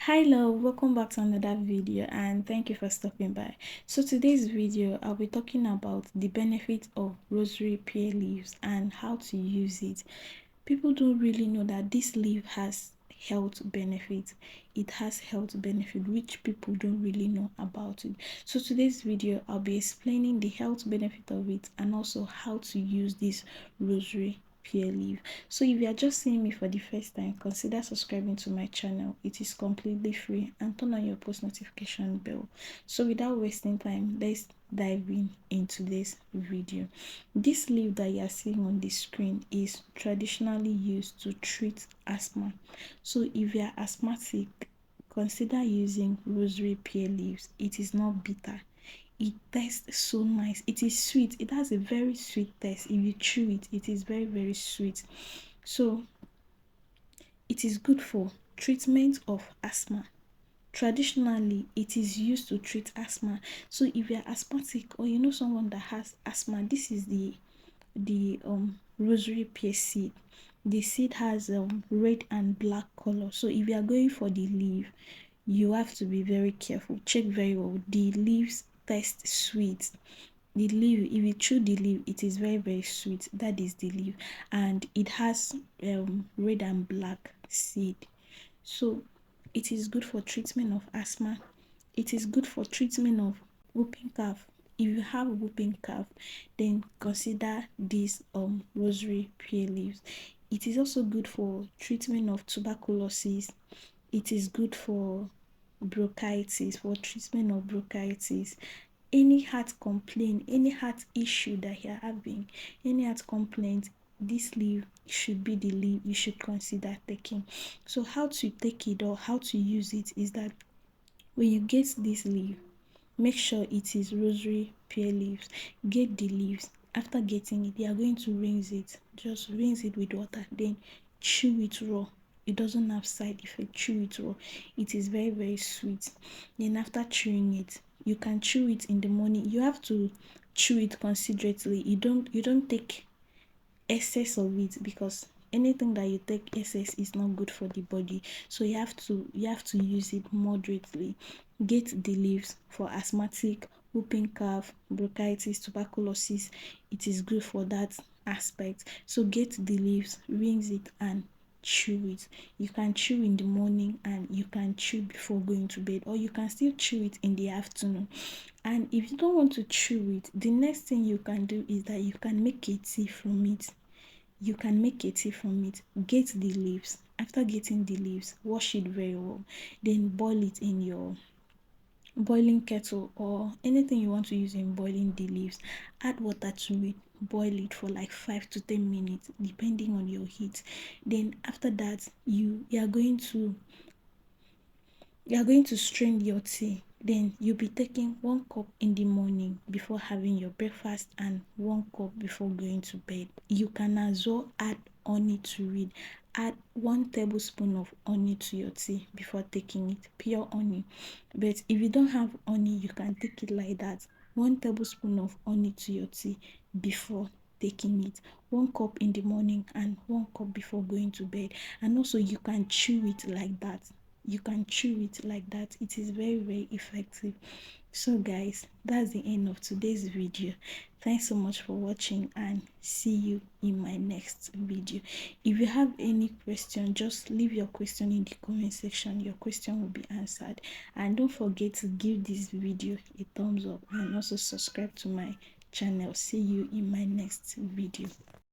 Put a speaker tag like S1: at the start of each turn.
S1: Hi love, welcome back to another video and thank you for stopping by. So today's video I'll be talking about the benefit of rosary pear leaves and how to use it. People don't really know that this leaf has health benefits. It has health benefit which people don't really know about it. So today's video I'll be explaining the health benefit of it and also how to use this rosary pear leaf. So if you are just seeing me for the first time, consider subscribing to my channel. It is completely free, and turn on your post notification bell. So without wasting time, let's dive into this video. This leaf that you are seeing on the screen is traditionally used to treat asthma. So if you are asthmatic, consider using rosary pear leaves. It is not bitter. It tastes so nice. It is sweet. It has a very sweet taste. If you chew it, it is very sweet. So it is good for treatment of asthma. Traditionally, it is used to treat asthma. So if you're asthmatic or you know someone that has asthma, this is the rosary pear seed. The seed has red and black color. So if you are going for the leaf, you have to be very careful. Check very well. The leaves taste sweet. The leaf, if you chew the leaf, it is very sweet. That is the leaf, and it has red and black seed. So it is good for treatment of asthma. It is good for treatment of whooping cough. If you have whooping cough, then consider this rosary pear leaves. It is also good for treatment of tuberculosis. It is good for bronchitis, for treatment of bronchitis. Any heart complaint, any heart issue that you're having, any heart complaint, this leaf should be the leaf you should consider taking. So how to take it or how to use it is that when you get this leaf, make sure it is rosary pear leaves. Get the leaves. After getting it, you are going to rinse it. Just rinse it with water, then chew it raw. It doesn't have side effect. Chew it raw. It is very sweet. Then after chewing it, you can chew it in the morning. You have to chew it considerately. You don't take excess of it, because anything that you take excess is not good for the body. So you have to use it moderately. Get the leaves for asthmatic, whooping cough, bronchitis, tuberculosis. It is good for that aspect. So get the leaves, rinse it, and chew it. You can chew in the morning and you can chew before going to bed, or you can still chew it in the afternoon. And if you don't want to chew it, the next thing you can do is that you can make a tea from it. You can make a tea from it. Get the leaves. After getting the leaves, wash it very well, then boil it in your boiling kettle or anything you want to use in boiling the leaves. Add water to it, boil it for like 5 to 10 minutes depending on your heat. Then after that, you are going to strain your tea. Then you'll be taking 1 cup in the morning before having your breakfast and 1 cup before going to bed. You can as well add honey to it. Add 1 tablespoon of honey to your tea before taking it, pure honey. But if you don't have honey, you can take it like that. 1 tablespoon of honey to your tea before taking it. 1 cup in the morning and 1 cup before going to bed. And also you can chew it like that. You can chew it like that. It is very effective. So guys, that's the end of today's video. Thanks so much for watching and see you in my next video. If you have any question, just leave your question in the comment section. Your question will be answered. And don't forget to give this video a thumbs up and also subscribe to my channel. See you in my next video.